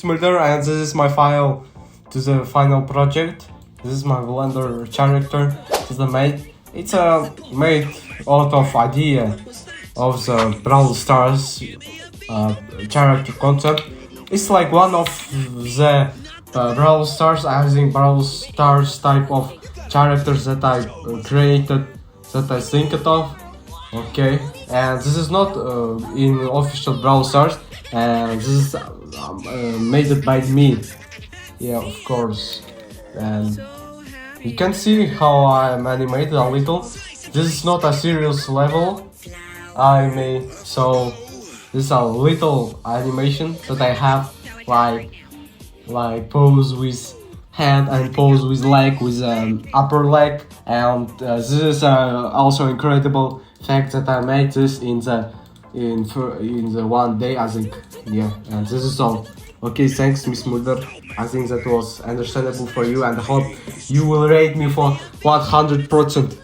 Smolder, and this is my file to the final project. This is my Blender character. This is the made. It's made out of idea of the Brawl Stars character concept. It's like one of the Brawl Stars. I think Brawl Stars type of characters that I created, that I think of. Okay, and this is not in official Brawl Stars, and this is made it by me. Yeah, of course. And you can see how I'm animated a little. This is not a serious level. I may so this is a little animation that I have, like pose with head and pose with leg, with upper leg, and this is also incredible fact that I made this in the one day, I think. Yeah, and this is all. Okay, thanks, Miss Mulder. I think that was understandable for you, and I hope you will rate me for 100%.